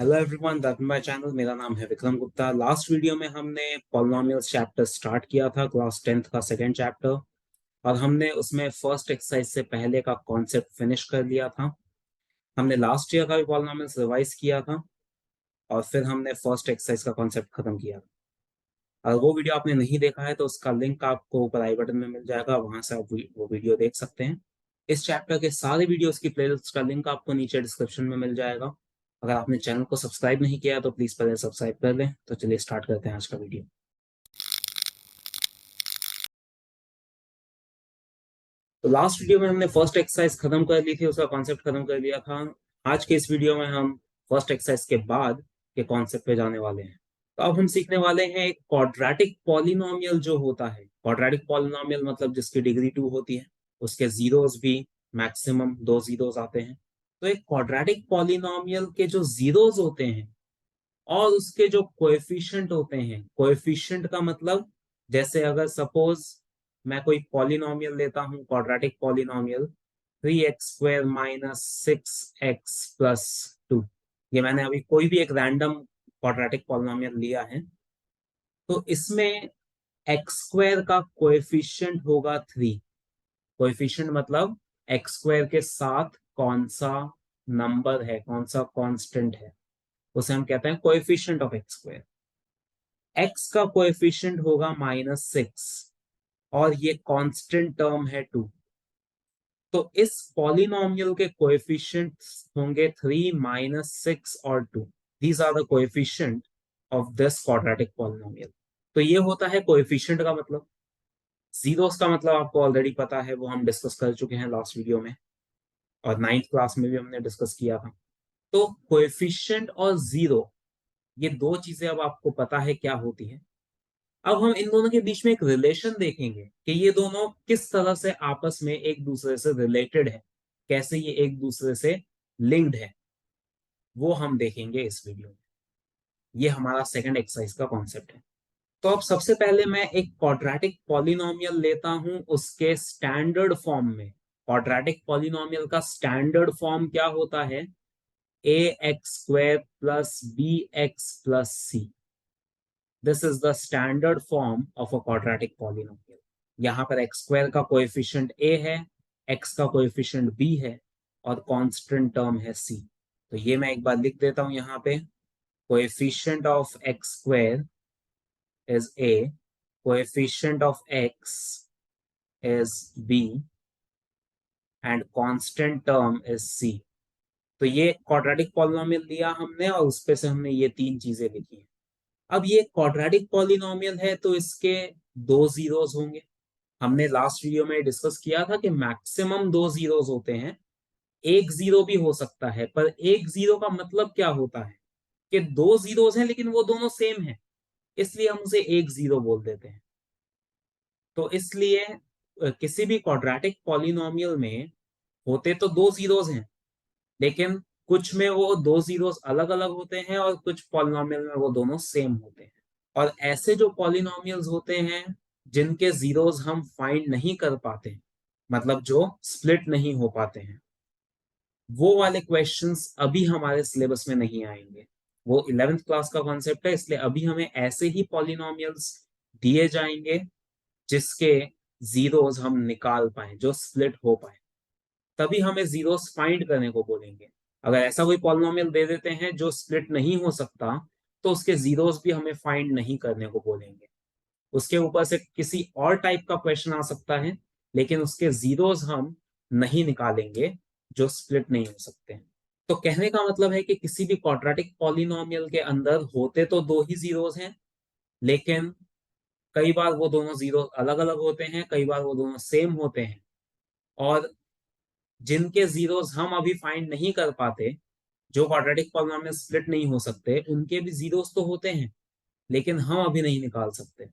Hello everyone, welcome my channel. मेरा नाम है विक्रम गुप्ता। लास्ट वीडियो में हमने पॉलिनोमियल्स चैप्टर स्टार्ट किया था, क्लास 10th का सेकंड चैप्टर। और हमने उसमें फर्स्ट एक्सरसाइज से पहले का कॉन्सेप्ट फिनिश कर लिया था। हमने लास्ट ईयर का भी पॉलिनोमियल्स रिवाइज किया था और फिर हमने फर्स्ट एक्सरसाइज का कॉन्सेप्ट खत्म किया था। और वो वीडियो आपने नहीं देखा है तो उसका लिंक आपको ऊपर आई बटन में मिल जाएगा, वहां से आप वो वीडियो देख सकते हैं। इस चैप्टर के सारे वीडियोस की प्लेलिस्ट का लिंक आपको नीचे डिस्क्रिप्शन में मिल जाएगा। अगर आपने चैनल को सब्सक्राइब नहीं किया तो प्लीज पहले सब्सक्राइब कर लें। तो चलिए स्टार्ट करते हैं आज का वीडियो। तो लास्ट वीडियो में हमने फर्स्ट एक्सरसाइज खत्म कर ली थी, उसका कॉन्सेप्ट खत्म कर लिया था। आज के इस वीडियो में हम फर्स्ट एक्सरसाइज के बाद के कॉन्सेप्ट पे जाने वाले हैं। तो अब हम सीखने वाले हैं एक क्वाड्रेटिक पॉलिनोमियल जो होता है। क्वाड्रेटिक पॉलिनोमियल मतलब जिसकी डिग्री 2 होती है, उसके जीरोस भी मैक्सिमम 2 जीरोस आते हैं। तो एक क्वाड्रेटिक पॉलिनोमियल के जो जीरोस होते हैं और उसके जो कोएफिशिएंट होते हैं, कोएफिशिएंट का मतलब जैसे अगर सपोज मैं कोई पॉलिनोमियल लेता हूँ, quadratic polynomial 3x² minus 6x+2। ये मैंने अभी कोई भी एक रैंडम क्वाड्रेटिक पॉलिनोमियल लिया है। तो इसमें x² का कोएफिशिएंट होगा 3। कोएफिशिएंट मतलब x² के साथ कौन सा नंबर है, कौन सा कांस्टेंट है, उसे हम कहते हैं कोएफिशिएंट ऑफ x²। x का कोएफिशिएंट होगा -6 और ये कांस्टेंट टर्म है 2। तो इस पॉलिनोमियल के कोएफिशिएंट्स होंगे 3, -6 और 2। These are the coefficient of this quadratic polynomial. तो ये होता है कोएफिशिएंट का मतलब। जीरोस का मतलब आपको ऑलरेडी पता है, वो हम डिस्कस कर चुके हैं लास्ट वीडियो में, और 9th क्लास में भी हमने डिस्कस किया था। तो कोएफिशिएंट और जीरो, ये दो चीजें अब आपको पता है क्या होती है। अब हम इन दोनों के बीच में एक रिलेशन देखेंगे कि ये दोनों किस तरह से आपस में एक दूसरे से रिलेटेड है, कैसे ये एक दूसरे से लिंक्ड है, वो हम देखेंगे इस वीडियो में। ये हमारा सेकंड एक्सरसाइज का कॉन्सेप्ट है। तो अब सबसे पहले मैं एक क्वाड्रेटिक पॉलिनोमियल लेता हूं उसके स्टैंडर्ड फॉर्म में। क्वाड्रेटिक पॉलिनोमियल का स्टैंडर्ड फॉर्म क्या होता है? ax² plus bx plus c। This is the standard form of a quadratic polynomial. यहाँ पर x² का कोएफिशिएंट a है, x का कोएफिशिएंट b है और कांस्टेंट टर्म है c। तो ये मैं एक बार लिख देता हूं यहाँ पे। Coefficient of x² is a, coefficient of x is b and constant term is c। तो ये क्वाड्रेटिक पॉलिनोमियल लिया हमने और उस पे से हमने ये तीन चीजें लिखी हैं। अब ये क्वाड्रेटिक पॉलिनोमियल है तो इसके दो जीरोस होंगे। हमने लास्ट वीडियो में डिस्कस किया था कि मैक्सिमम दो जीरोस होते हैं। एक जीरो भी हो सकता है, पर एक जीरो का मतलब क्या होता है कि दो जीरोस हैं लेकिन वो दोनों सेम हैं, इसलिए हम उसे एक जीरो बोल देते हैं। तो इसलिए किसी भी क्वाड्रेटिक पॉलिनोमियल में होते तो दो जीरोस हैं, लेकिन कुछ में वो दो जीरोस अलग अलग होते हैं और कुछ पॉलिनोमियल में वो दोनों सेम होते हैं। और ऐसे जो पॉलिनोमियल्स होते हैं जिनके जीरोस हम फाइंड नहीं कर पाते, मतलब जो स्प्लिट नहीं हो पाते हैं, वो वाले क्वेश्चंस अभी हमारे सिलेबस में नहीं आएंगे। वो 11th क्लास का कॉन्सेप्ट है, इसलिए अभी हमें ऐसे ही पॉलिनोमियल्स दिए जाएंगे जिसके जीरोस हम निकाल पाए, जो स्प्लिट हो पाए, तभी हमें जीरोस फाइंड करने को बोलेंगे। अगर ऐसा कोई पॉलिनोमियल दे देते हैं जो स्प्लिट नहीं हो सकता, तो उसके जीरोस भी हमें फाइंड नहीं करने को बोलेंगे। उसके ऊपर से किसी और टाइप का क्वेश्चन आ सकता है, लेकिन उसके जीरोस हम नहीं निकालेंगे जो स्प्लिट नहीं हो सकते हैं। तो कहने का मतलब है कि किसी भी क्वाड्रेटिक पॉलिनोमियल के अंदर होते तो दो ही जीरोस हैं, लेकिन कई बार वो दोनों जीरो अलग अलग होते हैं, कई बार वो दोनों सेम होते हैं। और जिनके जीरोस हम अभी फाइंड नहीं कर पाते, जो क्वाड्रेटिक पॉलिनोमियल स्प्लिट नहीं हो सकते, उनके भी जीरोस तो होते हैं लेकिन हम अभी नहीं निकाल सकते।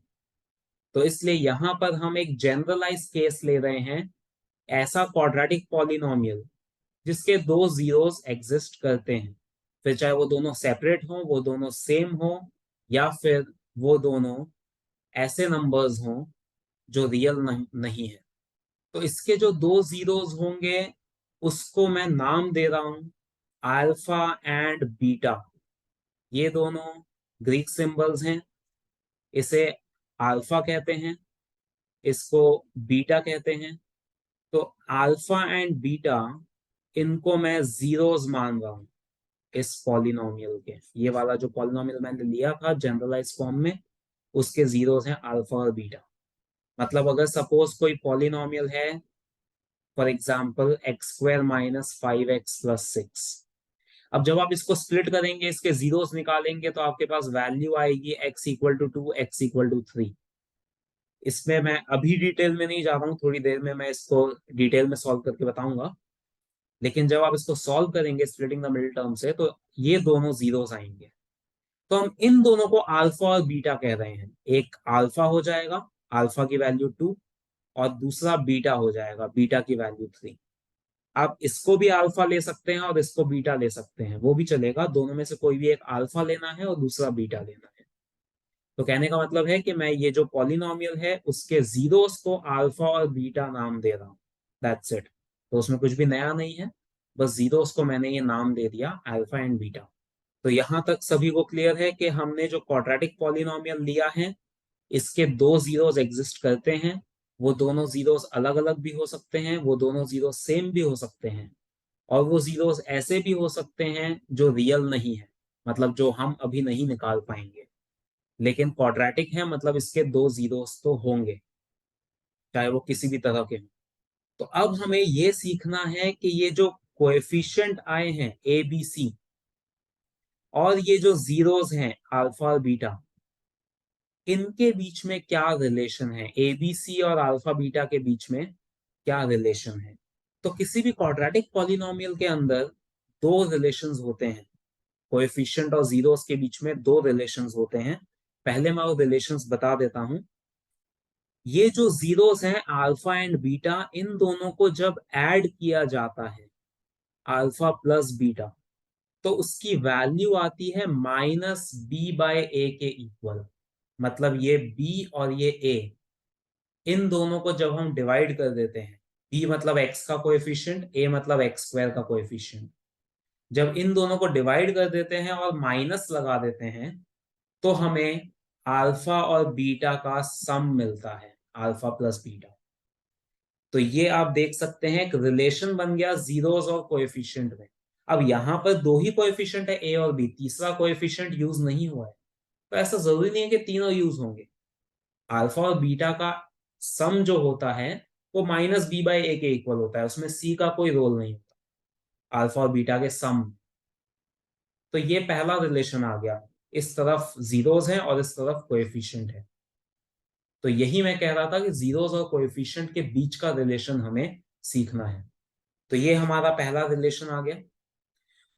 तो इसलिए यहां पर हम एक जनरलाइज केस ले रहे हैं, ऐसा क्वाड्रेटिक पॉलिनोमियल जिसके दो जीरोस एग्जिस्ट करते हैं, फिर चाहे वो दोनों सेपरेट हो, वो दोनों सेम हो, या फिर वो दोनों ऐसे नंबर्स हों जो रियल नहीं है। तो इसके जो दो जीरोस होंगे उसको मैं नाम दे रहा हूं अल्फा एंड बीटा। ये दोनों ग्रीक सिंबल्स हैं, इसे अल्फा कहते हैं, इसको बीटा कहते हैं। तो अल्फा एंड बीटा, इनको मैं जीरोस मान रहा हूं इस पॉलिनोमियल के। ये वाला जो पॉलिनोमियल मैंने लिया था जनरलाइज फॉर्म में, उसके जीरोस हैं अल्फा और बीटा। मतलब अगर सपोज कोई पॉलिनोमियल है, for example x square minus 5x+6, अब जब आप इसको स्प्लिट करेंगे, इसके जीरोस निकालेंगे, तो आपके पास वैल्यू आएगी x = 2, x = 3। इसमें मैं अभी डिटेल में नहीं जा रहा हूँ, थोड़ी देर में मैं इसको डिटेल में सॉल्व करके बताऊंगा। लेकिन जब आप इसको सॉल्व करेंगे स्प्लिटिंग द मिडिल टर्म से, तो ये दोनों जीरोस आएंगे। तो हम इन दोनों को अल्फा और बीटा कह रहे हैं। एक अल्फा हो जाएगा, अल्फा की वैल्यू 2, और दूसरा बीटा हो जाएगा, बीटा की वैल्यू 3। आप इसको भी अल्फा ले सकते हैं और इसको बीटा ले सकते हैं, वो भी चलेगा। दोनों में से कोई भी एक अल्फा लेना है और दूसरा बीटा लेना है। तो कहने का मतलब है कि मैं ये जो पॉलिनोमियल है उसके जीरोस को अल्फा और बीटा नाम दे रहा हूँ, दैट्स इट। तो उसमें कुछ भी नया नहीं है, बस जीरोस को मैंने ये नाम दे दिया अल्फा एंड बीटा। तो यहां तक सभी को क्लियर है कि हमने जो क्वाड्रेटिक पॉलिनोमियल लिया है, इसके दो जीरोस एग्जिस्ट करते हैं। वो दोनों जीरोस अलग अलग भी हो सकते हैं, वो दोनों जीरो सेम भी हो सकते हैं, और वो जीरोस ऐसे भी हो सकते हैं जो रियल नहीं है, मतलब जो हम अभी नहीं निकाल पाएंगे। लेकिन क्वाड्रेटिक है, मतलब इसके दो जीरोस तो होंगे, चाहे वो किसी भी तरह के हों। तो अब हमें ये सीखना है कि ये जो कोएफिशिएंट आए हैं ए बी सी, और ये जो जीरोस हैं अल्फा और बीटा, इनके बीच में क्या रिलेशन है, ए बी सी और अल्फा बीटा के बीच में क्या रिलेशन है। तो किसी भी क्वाड्रेटिक पॉलिनोमियल के अंदर दो रिलेशंस होते हैं, कोएफिशिएंट और जीरोस के बीच में दो रिलेशंस होते हैं। पहले मैं वो रिलेशंस बता देता हूं। ये जो जीरोस हैं अल्फा एंड बीटा, इन दोनों को जब ऐड किया जाता है, अल्फा प्लस बीटा, तो उसकी वैल्यू आती है -b/a के इक्वल। मतलब ये b और ये a, इन दोनों को जब हम डिवाइड कर देते हैं, b मतलब x का कोएफिशिएंट, a मतलब x² का कोएफिशिएंट, जब इन दोनों को डिवाइड कर देते हैं और माइनस लगा देते हैं, तो हमें अल्फा और बीटा का सम मिलता है, अल्फा प्लस बीटा। तो ये आप देख सकते हैं एक रिलेशन बन गया जीरोस और कोएफिशिएंट में। अब यहाँ पर दो ही कोएफिशिएंट है, ए और बी, तीसरा कोएफिशिएंट यूज नहीं हुआ है। तो ऐसा जरूरी नहीं है कि तीनों यूज होंगे। अल्फा और बीटा का सम जो होता है वो -b/a के इक्वल होता है, उसमें सी का कोई रोल नहीं होता, अल्फा और बीटा के सम। तो ये पहला रिलेशन आ गया, इस तरफ जीरोस है और इस तरफ कोएफिशिएंट है। तो यही मैं कह रहा था कि जीरोस और कोएफिशिएंट के बीच का रिलेशन हमें सीखना है। तो ये हमारा पहला रिलेशन आ गया।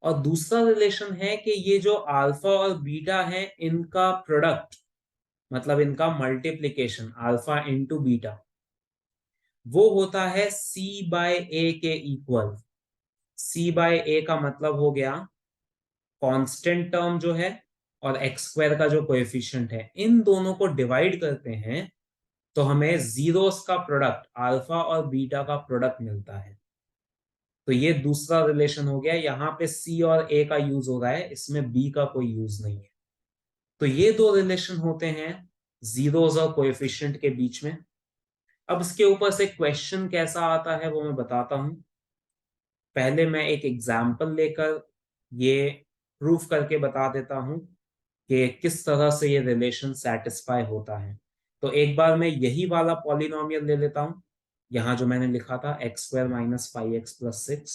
और दूसरा रिलेशन है कि ये जो अल्फा और बीटा है, इनका प्रोडक्ट, मतलब इनका मल्टीप्लीकेशन, अल्फा इंटू बीटा, वो होता है c/a के इक्वल। c/a का मतलब हो गया कांस्टेंट टर्म जो है, और x² का जो कोएफिशिएंट है, इन दोनों को डिवाइड करते हैं तो हमें जीरोस का प्रोडक्ट, अल्फा और बीटा का प्रोडक्ट मिलता है। तो ये दूसरा रिलेशन हो गया। यहाँ पे सी और ए का यूज हो रहा है, इसमें बी का कोई यूज नहीं है। तो ये दो रिलेशन होते हैं जीरोस और कोएफिशिएंट के बीच में। अब इसके ऊपर से क्वेश्चन कैसा आता है वो मैं बताता हूं। पहले मैं एक एग्जाम्पल लेकर ये प्रूफ करके बता देता हूं कि किस तरह से ये रिलेशन सेटिस्फाई होता है। तो एक बार मैं यही वाला पॉलिनोमियल ले लेता हूं, यहाँ जो मैंने लिखा था x² - 5x+6।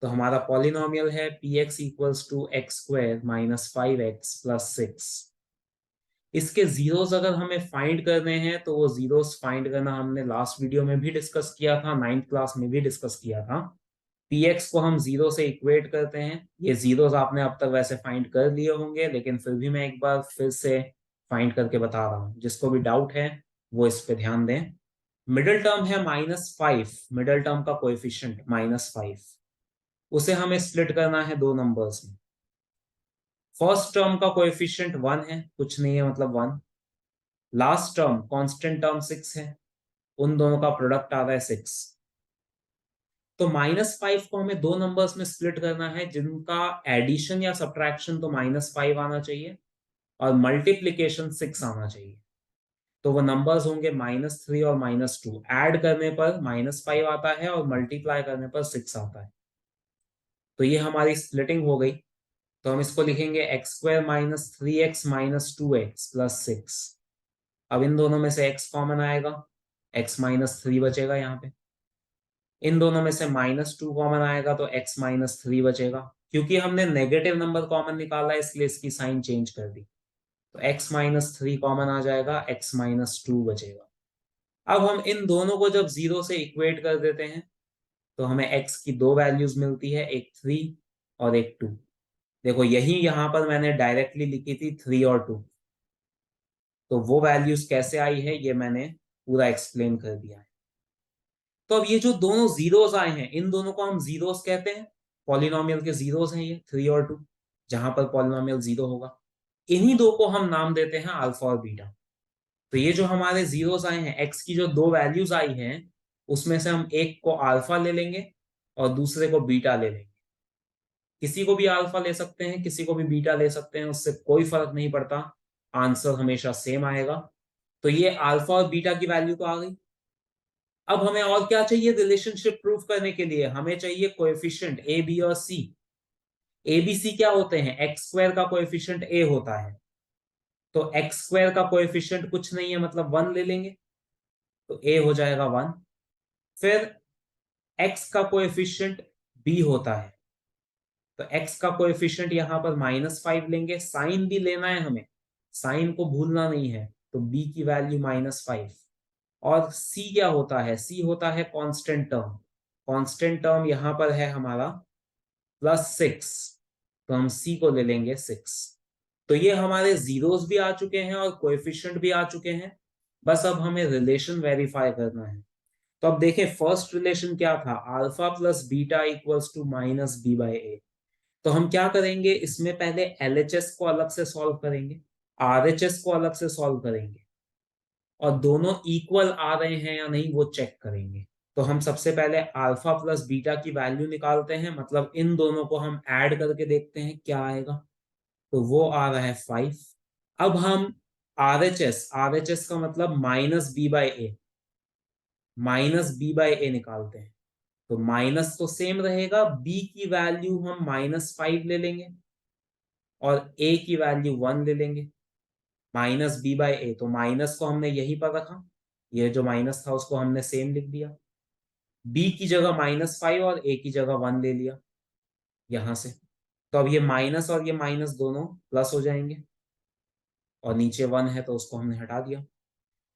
तो हमारा पॉलिनोमियल है px = x² - 5x+6। इसके जीरोस अगर हमें फाइंड करने हैं, तो वो जीरोस फाइंड करना हमने लास्ट वीडियो में भी डिस्कस किया था, 9th क्लास में भी डिस्कस किया था। px को हम जीरो से इक्वेट करते हैं। ये जीरोस आपने अब तक वैसे फाइंड कर लिए होंगे, लेकिन फिर भी मैं एक बार फिर से फाइंड करके बता रहा हूँ, जिसको भी डाउट है वो इस पे ध्यान दें। मिडिल टर्म है -5, मिडिल टर्म का कोएफिशिएंट -5, उसे हमें स्प्लिट करना है दो नंबर्स में। फर्स्ट टर्म का कोएफिशिएंट 1 है, कुछ नहीं है मतलब 1। लास्ट टर्म कांस्टेंट टर्म 6 है, उन दोनों का प्रोडक्ट आ रहा है 6। तो -5 को हमें दो नंबर्स में स्प्लिट करना है जिनका एडिशन या सब्ट्रैक्शन तो -5 आना चाहिए और मल्टीप्लीकेशन 6 आना चाहिए। तो वो नंबर्स होंगे -3 और -2। ऐड करने पर -5 आता है और मल्टीप्लाई करने पर 6 आता है। तो ये हमारी स्प्लिटिंग हो गई। तो हम इसको लिखेंगे x² - 3x - 2x + 6। अब इन दोनों में से x कॉमन आएगा, x - 3 बचेगा यहाँ पे। इन दोनों में से -2 कॉमन आएगा तो x - 3 बचेगा। क्योंकि हमने नेगेटिव नंबर कॉमन निकाला इसलिए इसकी साइन चेंज कर दी। तो x - 3 कॉमन आ जाएगा, x - 2 बचेगा। अब हम इन दोनों को जब 0 से इक्वेट कर देते हैं तो हमें x की दो वैल्यूज मिलती है, एक 3 और एक 2। देखो यही यहां पर मैंने डायरेक्टली लिखी थी 3 और 2। तो वो वैल्यूज कैसे आई है ये मैंने पूरा एक्सप्लेन कर दिया है। तो अब ये जो दोनों जीरोस आए हैं इन दोनों को हम जीरोस कहते हैं। पॉलिनोमियल के जीरोस हैं ये 3 और 2, जहां पर पॉलिनोमियल 0 होगा। इन्हीं दो को हम नाम देते हैं अल्फा और बीटा। तो ये जो हमारे जीरोस आए हैं, एक्स की जो दो वैल्यूज आई हैं उसमें से हम एक को अल्फा ले लेंगे और दूसरे को बीटा ले लेंगे। किसी को भी अल्फा ले सकते हैं, किसी को भी बीटा ले सकते हैं, उससे कोई फर्क नहीं पड़ता, आंसर हमेशा सेम आएगा। तो ये अल्फा और बीटा की वैल्यू तो आ गई। अब हमें और क्या चाहिए रिलेशनशिप प्रूव करने के लिए? हमें चाहिए कोएफिशिएंट ए, बी और सी। ए बी सी क्या होते हैं? x² का कोएफिशिएंट ए होता है, तो x² का कोएफिशिएंट कुछ नहीं है मतलब 1 ले लेंगे, तो ए हो जाएगा 1। फिर x का कोएफिशिएंट b होता है, तो x का कोएफिशिएंट यहाँ पर -5 लेंगे। साइन भी लेना है हमें, साइन को भूलना नहीं है, तो b की वैल्यू -5। और c क्या होता है? c होता है कांस्टेंट टर्म। कांस्टेंट टर्म यहाँ पर है हमारा +6, तो हम c को ले लेंगे 6। तो ये हमारे जीरोस भी आ चुके हैं और कोएफिशिएंट भी आ चुके हैं। बस अब हमें रिलेशन वेरीफाई करना है। तो अब देखें फर्स्ट रिलेशन क्या था, alpha plus beta equals to -b/a। तो हम क्या करेंगे, इसमें पहले LHS को अलग से सॉल्व करेंगे, RHS को अलग से सॉल्व करेंगे और दोनों इक्वल आ रहे हैं या नहीं वो चेक करेंगे। तो हम सबसे पहले अल्फा प्लस बीटा की वैल्यू निकालते हैं, मतलब इन दोनों को हम ऐड करके देखते हैं क्या आएगा। तो वो आ रहा है 5। अब हम RHS का मतलब -b/a, -b/a निकालते हैं। तो माइनस तो सेम रहेगा, b की वैल्यू हम -5 ले लेंगे और a की वैल्यू 1 ले लेंगे। -b/a, तो माइनस को हमने यहीं पर रखा, ये जो माइनस था उसको हमने सेम लिख दिया। b की जगह -5 और a की जगह 1 ले लिया यहां से। तो अब ये माइनस और ये माइनस दोनों प्लस हो जाएंगे और नीचे 1 है तो उसको हमने हटा दिया।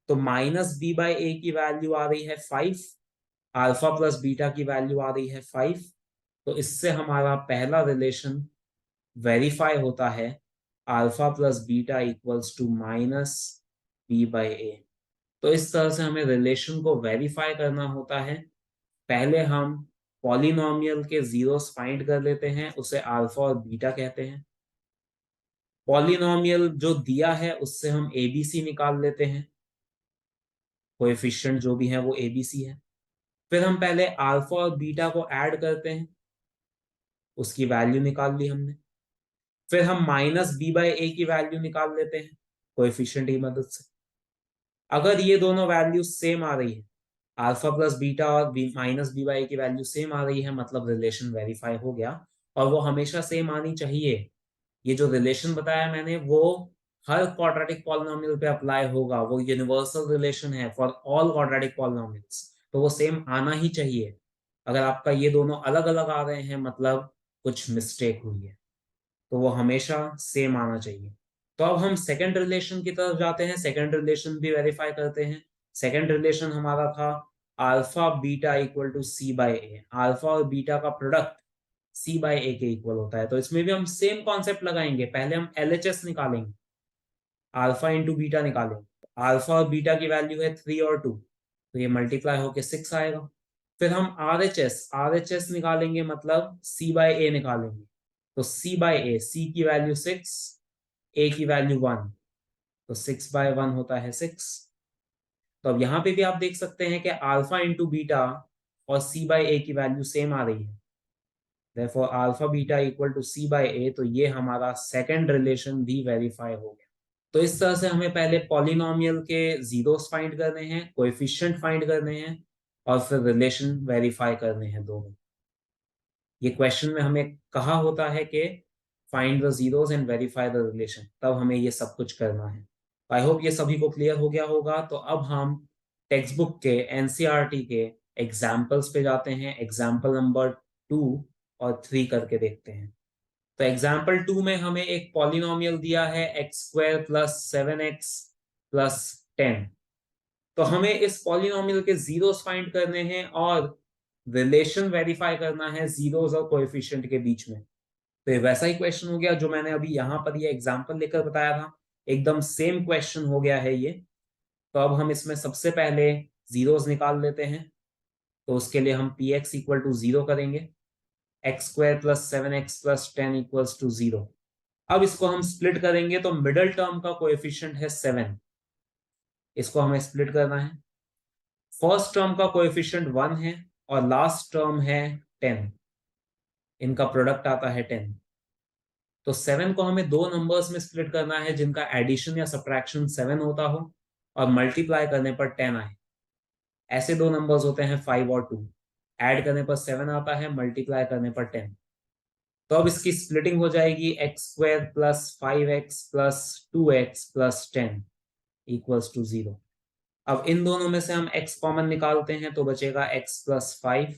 तो -b/a की वैल्यू आ रही है 5, अल्फा प्लस बीटा की वैल्यू आ रही है 5। तो इससे हमारा पहला रिलेशन वेरीफाई होता है, alpha plus beta equals to -b/a। तो इस तरह से हमें रिलेशन को वेरीफाई करना होता है। पहले हम पॉलिनोमियल के जीरोस फाइंड कर लेते हैं, उसे अल्फा और बीटा कहते हैं। पॉलिनोमियल जो दिया है उससे हम एबीसी निकाल लेते हैं, कोएफिशिएंट जो भी है वो एबीसी है। फिर हम पहले अल्फा और बीटा को ऐड करते हैं, उसकी वैल्यू निकाल ली हमने। फिर हम -b/a की वैल्यू निकाल लेते हैं कोएफिशिएंट की मदद से। अगर ये दोनों वैल्यू सेम आ रही है, अल्फा प्लस बीटा और -b/a की वैल्यू सेम आ रही है, मतलब रिलेशन वेरीफाई हो गया। और वो हमेशा सेम आनी चाहिए। ये जो रिलेशन बताया मैंने वो हर क्वाड्रेटिक पॉलिनोमियल पे अप्लाई होगा, वो यूनिवर्सल रिलेशन है फॉर ऑल क्वाड्रेटिक पॉलिनोमियल्स, तो वो सेम आना ही चाहिए। अगर आपका ये दोनों अलग अलग आ रहे हैं मतलब कुछ मिस्टेक हुई है, तो वो हमेशा सेम आना चाहिए। तो अब हम सेकंड रिलेशन की तरफ जाते हैं, सेकंड रिलेशन भी वेरीफाई करते हैं। सेकंड रिलेशन हमारा था alpha beta equal to c/a। Alpha और बीटा का प्रोडक्ट c/a के इक्वल होता है। तो इसमें भी हम सेम कॉन्सेप्ट लगाएंगे, पहले हम LHS निकालेंगे, अल्फा इंटू बीटा निकालेंगे। अल्फा और बीटा की वैल्यू है 3 और 2, तो ये मल्टीप्लाई होकर 6 आएगा। फिर हम RHS निकालेंगे, मतलब c/a निकालेंगे। तो c/a, c की वैल्यू 6, a की वैल्यू 1, तो 6/1 होता है 6। तो अब यहाँ पे भी आप देख सकते हैं कि अल्फा इंटू बीटा और c बाय a की वैल्यू सेम आ रही है, therefore alpha beta equal to c by a, तो ये हमारा सेकंड रिलेशन भी वेरीफाई हो गया। तो इस तरह से हमें पहले पॉलिनोमियल के जीरोस फाइंड करने हैं, कोएफिशिएंट फाइंड करने हैं, और फिर रिलेशन वेरीफाई करने हैं दोनों। ये क्वेश्चन में हमें कहा होता है कि find the zeros and verify the relation, तब हमें ये सब कुछ करना है। आई होप ये सभी को क्लियर हो गया होगा। तो अब हम टेक्स्ट बुक के एनसीईआरटी के एग्जाम्पल्स पे जाते हैं, एग्जाम्पल नंबर 2 और 3 करके देखते हैं। तो एग्जाम्पल 2 में हमें एक पॉलिनोमियल दिया है x square plus 7x plus 10। तो हमें इस पॉलिनोमियल के जीरोस फाइंड करने हैं और रिलेशन वेरीफाई करना है जीरोस और कोएफिशिएंट के बीच में। तो ये वैसा ही क्वेश्चन हो गया जो मैंने अभी यहाँ पर ये एग्जांपल लेकर बताया था, एकदम सेम क्वेश्चन हो गया है ये। तो अब हम इसमें सबसे पहले जीरोस निकाल लेते हैं। तो उसके लिए हम पी एक्स इक्वल टू 0 करेंगे, x square plus 7x plus 10 equals to 0। अब इसको हम स्प्लिट करेंगे तो मिडल टर्म का कोएफिशिएंट है 7, इसको हमें स्प्लिट करना है। फर्स्ट टर्म का कोएफिशिएंट 1 है और लास्ट टर्म है 10, इनका प्रोडक्ट आता है 10। तो 7 को हमें दो नंबर्स में स्प्लिट करना है जिनका एडिशन या सब्ट्रैक्शन 7 होता हो और मल्टीप्लाई करने पर 10 आए। ऐसे दो नंबर्स होते हैं 5 और 2, ऐड करने पर 7 आता है, मल्टीप्लाई करने पर 10। तो अब इसकी स्प्लिटिंग हो जाएगी x square plus 5x plus 2x plus 10 equals to 0। अब इन दोनों में से हम x कॉमन निकालते हैं तो बचेगा x प्लस 5,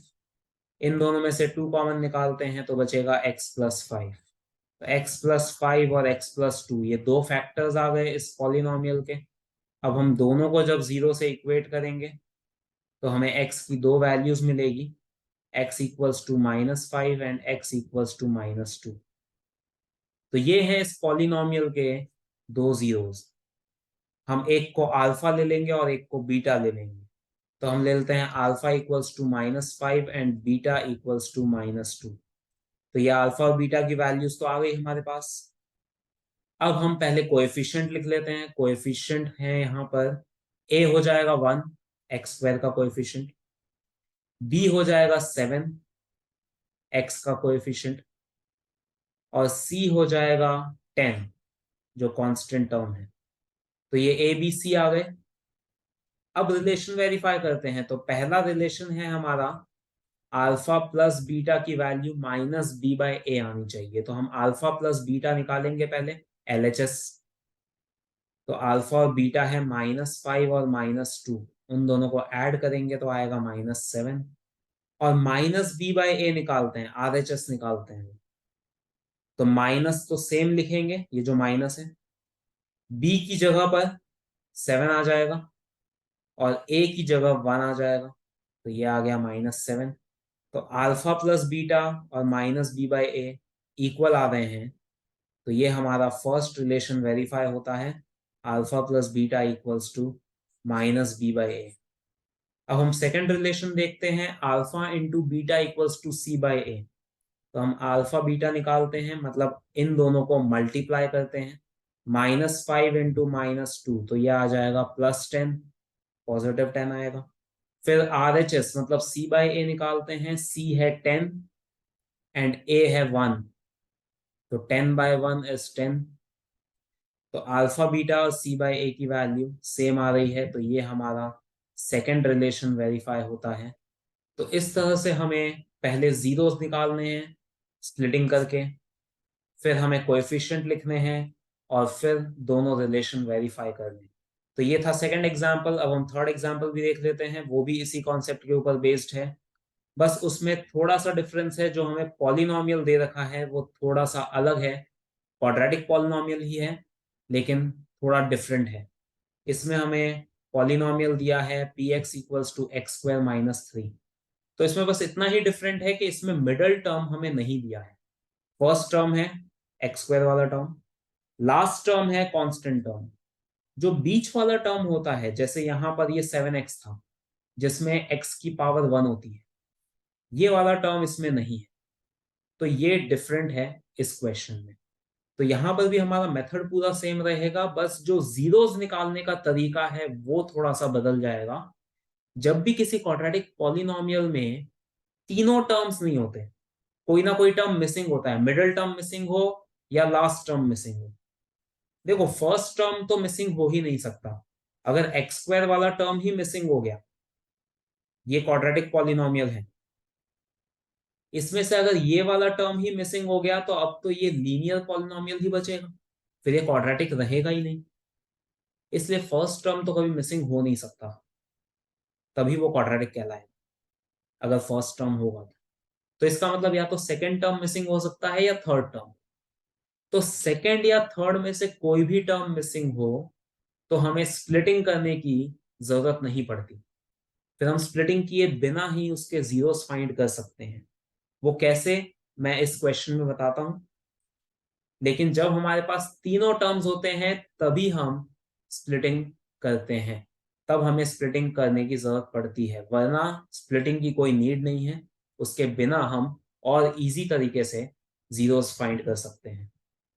इन दोनों में से 2 कॉमन निकालते हैं तो बचेगा x प्लस 5। तो x प्लस 5 और x प्लस 2 ये दो फैक्टर्स आ गए इस पॉलिनोमियल के। अब हम दोनों को जब 0 से इक्वेट करेंगे तो हमें x की दो वैल्यूज मिलेगी, x equals to -5 and x equals to -2। तो ये है इस पॉलिनोमियल के दो जीरोस। हम एक को अल्फा ले लेंगे और एक को बीटा ले लेंगे। तो हम ले लेते हैं alpha equals to -5 and beta equals to -2। तो ये अल्फा और बीटा की वैल्यूज तो आ गई हमारे पास। अब हम पहले कोएफिशिएंट लिख लेते हैं। कोएफिशिएंट है यहाँ पर a हो जाएगा 1, एक्स स्क्वायर का कोएफिशिएंट, b हो जाएगा 7, x का कोएफिशिएंट, और c हो जाएगा 10 जो कांस्टेंट टर्म है। तो ये a b c आ गए। अब रिलेशन वेरीफाई करते हैं। तो पहला रिलेशन है हमारा अल्फा प्लस बीटा की वैल्यू माइनस बी बाय ए आनी चाहिए। तो हम अल्फा प्लस बीटा निकालेंगे पहले, एलएचएस। तो अल्फा और बीटा है -5 और -2, उन दोनों को ऐड करेंगे तो आएगा -7। और माइनस बी बाय ए निकालते हैं, आरएचएस निकालते हैं। तो माइनस तो सेम लिखेंगे, ये जो माइनस है, बी की जगह पर 7 आ जाएगा और ए की जगह 1 आ जाएगा। तो ये आ गया -7। तो अल्फा प्लस बीटा और minus B by A equal आ रहे हैं। तो ये हमारा फर्स्ट रिलेशन वेरीफाई होता है, alpha plus beta equals to minus B by A. अब हम सेकंड रिलेशन देखते हैं, alpha into beta equals to C by A. तो हम अल्फा बीटा निकालते हैं, मतलब इन दोनों को मल्टीप्लाई करते हैं, -5 इंटू -2, तो ये आ जाएगा +10, पॉजिटिव 10 आएगा। फिर RHS मतलब C बाय ए निकालते हैं, C है 10 एंड A है 1, तो 10 बाय 1 इज 10। तो अल्फा बीटा और C बाय ए की वैल्यू सेम आ रही है, तो ये हमारा सेकंड रिलेशन वेरीफाई होता है। तो इस तरह से हमें पहले जीरोस निकालने हैं स्प्लिटिंग करके, फिर हमें कोएफिशिएंट लिखने हैं और फिर दोनों रिलेशन वेरीफाई करने। तो ये था सेकंड एग्जांपल। अब हम थर्ड एग्जांपल भी देख लेते हैं, वो भी इसी कॉन्सेप्ट के ऊपर बेस्ड है, बस उसमें थोड़ा सा डिफरेंस है। जो हमें पॉलिनोमियल दे रखा है वो थोड़ा सा अलग है, क्वाड्रेटिक पॉलिनोमियल ही है लेकिन थोड़ा डिफरेंट है। इसमें हमें पॉलिनोमियल दिया है P x equals to x square -3। तो इसमें बस इतना ही डिफरेंट है कि इसमें मिडल टर्म हमें नहीं दिया है। फर्स्ट टर्म है एक्स स्क्वायर वाला टर्म, लास्ट टर्म है कांस्टेंट टर्म। जो बीच वाला टर्म होता है, जैसे यहां पर ये 7x था जिसमें x की पावर 1 होती है, ये वाला टर्म इसमें नहीं है। तो ये डिफरेंट है इस क्वेश्चन में। तो यहां पर भी हमारा मेथड पूरा सेम रहेगा, बस जो जीरोस निकालने का तरीका है वो थोड़ा सा बदल जाएगा। जब भी किसी क्वाड्रेटिक पॉलिनोमियल में तीनों टर्म्स नहीं होते, कोई ना कोई टर्म मिसिंग होता है, मिडिल टर्म मिसिंग हो या लास्ट टर्म मिसिंग हो। देखो फर्स्ट टर्म तो मिसिंग हो ही नहीं सकता। अगर एक्स स्क्वायर वाला टर्म ही मिसिंग हो गया, ये क्वाड्रेटिक पॉलिनोमियल है, इसमें से अगर ये वाला टर्म ही मिसिंग हो गया तो अब तो ये लीनियर पॉलिनोमियल ही बचेगा, फिर ये क्वाड्रेटिक रहेगा ही नहीं। इसलिए फर्स्ट टर्म तो कभी मिसिंग हो नहीं सकता, तभी वो क्वाड्रेटिक कहलाएगा, अगर फर्स्ट टर्म होगा तो इसका मतलब या तो सेकंड टर्म मिसिंग हो सकता है या थर्ड टर्म। तो सेकंड या थर्ड में से कोई भी टर्म मिसिंग हो तो हमें स्प्लिटिंग करने की जरूरत नहीं पड़ती, फिर हम स्प्लिटिंग किए बिना ही उसके जीरोस फाइंड कर सकते हैं। वो कैसे, मैं इस क्वेश्चन में बताता हूं। लेकिन जब हमारे पास तीनों टर्म्स होते हैं तभी हम स्प्लिटिंग करते हैं, तब हमें स्प्लिटिंग करने की जरूरत पड़ती है, वरना स्प्लिटिंग की कोई नीड नहीं है। उसके बिना हम और इजी तरीके से जीरोस फाइंड कर सकते हैं।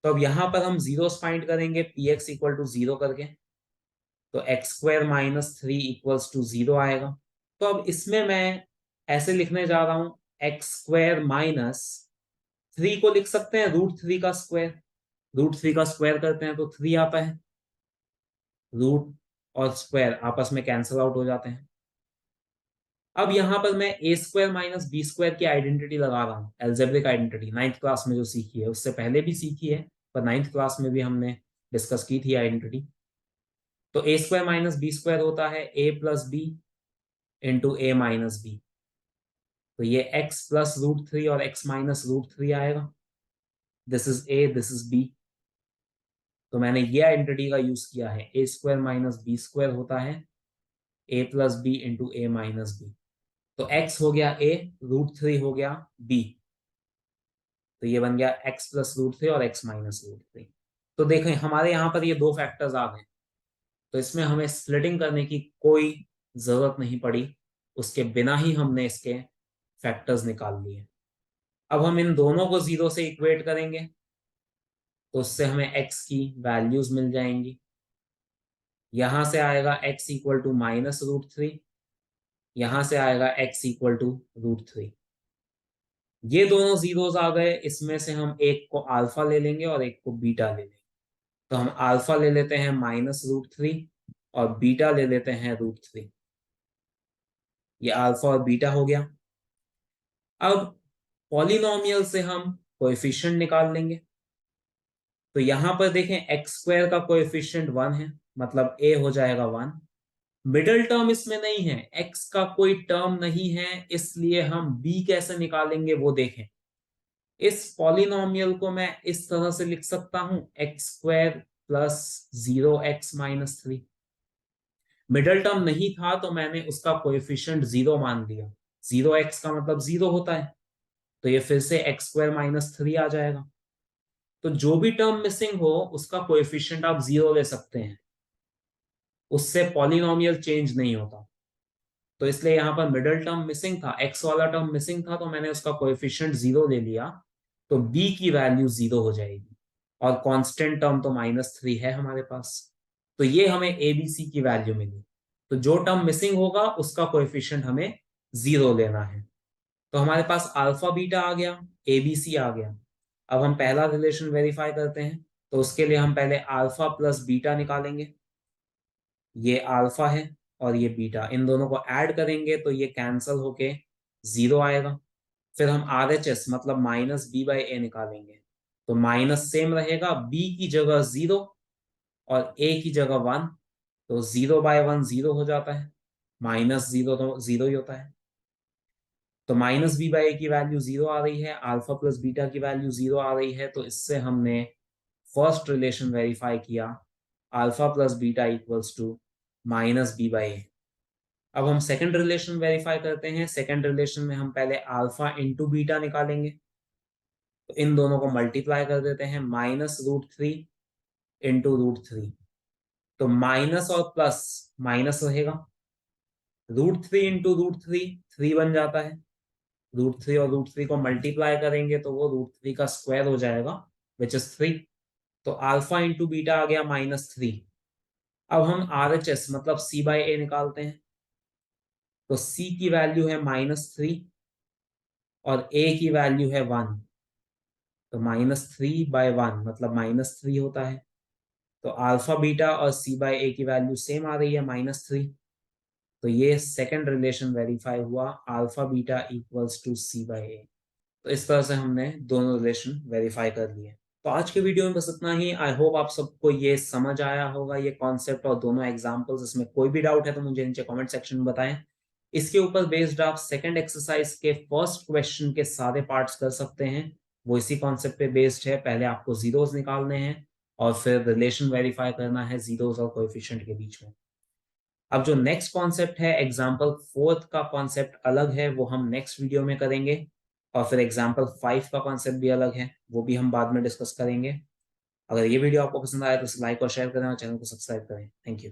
तो अब यहां पर हम जीरोस फाइंड करेंगे P x equal to zero करके, तो x square minus three equals to zero आएगा। तो अब इसमें मैं ऐसे लिखने जा रहा हूं, एक्स स्क्वायर माइनस थ्री को लिख सकते हैं रूट थ्री का स्क्वायर, रूट थ्री का स्क्वायर करते हैं तो थ्री आता है, रूट और स्क्वायर आपस में कैंसिल आउट हो जाते हैं। अब यहां पर मैं ए स्क्वायर माइनस बी स्क्वायर की आइडेंटिटी लगा रहा हूँ, एल्जेब्रिक आइडेंटिटी, नाइन्थ क्लास में जो सीखी है, उससे पहले भी सीखी है, पर नाइन्थ क्लास में भी हमने डिस्कस की थी आइडेंटिटी। तो a square minus b square होता है a plus b into a minus b. तो ये एक्स प्लस रूट थ्री और एक्स माइनस रूट थ्री आएगा, this is a this is b. तो मैंने ये आइडेंटिटी का यूज किया है, a square minus b square होता है a plus b into a minus b. तो x हो गया a, रूट थ्री हो गया b, तो ये बन गया x प्लस रूट थ्री और x माइनस रूट थ्री। तो देखें हमारे यहाँ पर ये दो फैक्टर्स आ गए, तो इसमें हमें स्प्लिटिंग करने की कोई जरूरत नहीं पड़ी, उसके बिना ही हमने इसके फैक्टर्स निकाल लिए। अब हम इन दोनों को जीरो से इक्वेट करेंगे तो उससे हमें x की वैल्यूज मिल जाएंगी। यहां से आएगा x equal to minus root three, यहां से आएगा x equal to root three. ये दोनों जीरोस आ गए, इसमें से हम एक को अल्फा ले लेंगे और एक को बीटा ले लेंगे। तो हम अल्फा ले लेते हैं माइनस रूट थ्री और बीटा ले लेते हैं रूट थ्री। ये अल्फा और बीटा हो गया। अब पॉलिनोमियल से हम कोएफिशिएंट निकाल लेंगे। तो यहां पर देखें एक्स स्क्वायर का कोएफिशिएंट वन है, मतलब ए हो जाएगा वन। मिडिल टर्म इसमें नहीं है, एक्स का कोई टर्म नहीं है, इसलिए हम बी कैसे निकालेंगे वो देखें। इस पॉलिनोमियल को मैं इस तरह से लिख सकता हूं, x square plus zero x minus three. Middle term नहीं था तो मैंने उसका कोएफिशिएंट जीरो मान लिया, जीरो एक्स का मतलब जीरो होता है, तो ये फिर से एक्स स्क्वायर माइनस थ्री आ जाएगा। तो जो भी टर्म मिसिंग हो उसका कोएफिशिएंट आप जीरो ले सकते हैं, उससे पॉलिनोमियल चेंज नहीं होता। तो इसलिए यहाँ पर मिडिल टर्म मिसिंग था, एक्स वाला टर्म मिसिंग था, तो मैंने उसका कोएफिशिएंट जीरो ले लिया, तो बी की वैल्यू जीरो हो जाएगी। और कांस्टेंट टर्म तो माइनस थ्री है हमारे पास, तो ये हमें ए बी सी की वैल्यू मिली। तो जो टर्म मिसिंग होगा उसका कोएफिशिएंट हमें जीरो लेना है। तो हमारे पास अल्फा बीटा आ गया, ए बी सी आ गया। अब हम पहला रिलेशन वेरीफाई करते हैं, तो उसके लिए हम पहले अल्फा प्लस बीटा निकालेंगे। ये अल्फा है और ये बीटा, इन दोनों को ऐड करेंगे तो ये कैंसल होके जीरो आएगा। फिर हम आर एच एस मतलब माइनस बी बाई ए निकालेंगे, तो माइनस सेम रहेगा, बी की जगह जीरो और ए की जगह वन, तो जीरो बाय वन जीरो हो जाता है, माइनस जीरो तो जीरो ही होता है। तो माइनस बी बाई ए की वैल्यू जीरो आ रही है, अल्फा प्लस बीटा की वैल्यू जीरो आ रही है, तो इससे हमने फर्स्ट रिलेशन वेरीफाई किया, alpha plus beta equals to minus B by A. अब हम सेकंड रिलेशन वेरीफाई करते हैं। सेकंड रिलेशन में हम पहले अल्फा इंटू बीटा निकालेंगे, तो इन दोनों को मल्टीप्लाई कर देते हैं, minus root three into root three. तो माइनस और प्लस माइनस रहेगा, root three into root three three बन जाता है, रूट थ्री और रूट थ्री को मल्टीप्लाई करेंगे तो वो रूट थ्री का स्क्वायर हो जाएगा, विच इज थ्री। तो अल्फा इंटू बीटा आ गया माइनस थ्री। अब हम आर एच एस मतलब सी बाई ए निकालते हैं। तो C की वैल्यू है -3 और A की वैल्यू है 1, तो -3/1 मतलब -3 होता है। तो अल्फा बीटा और C/A की वैल्यू सेम आ रही है -3, तो ये सेकंड रिलेशन वेरीफाई हुआ, alpha beta equals to C/A। तो इस तरह से हमने दोनों रिलेशन वेरीफाई कर लिए। तो आज के वीडियो में बस इतना ही। आई होप आप सबको ये समझ आया होगा, ये कॉन्सेप्ट और दोनों एग्जांपल्स। इसमें कोई भी डाउट है तो मुझे नीचे कमेंट सेक्शन में बताएं। इसके ऊपर बेस्ड आप सेकंड एक्सरसाइज के फर्स्ट क्वेश्चन के सारे पार्ट्स कर सकते हैं, वो इसी कॉन्सेप्ट पे बेस्ड है। पहले आपको जीरोस निकालने हैं और फिर रिलेशन वेरीफाई करना है जीरोस और कोएफिशिएंट के बीच में। अब जो नेक्स्ट कॉन्सेप्ट है एग्जाम्पल 4 का कॉन्सेप्ट अलग है, वो हम नेक्स्ट वीडियो में करेंगे। और फिर एग्जाम्पल 5 का कॉन्सेप्ट भी अलग है, वो भी हम बाद में डिस्कस करेंगे। अगर ये वीडियो आपको पसंद आया तो इसे लाइक और शेयर करें और चैनल को सब्सक्राइब करें। Thank you.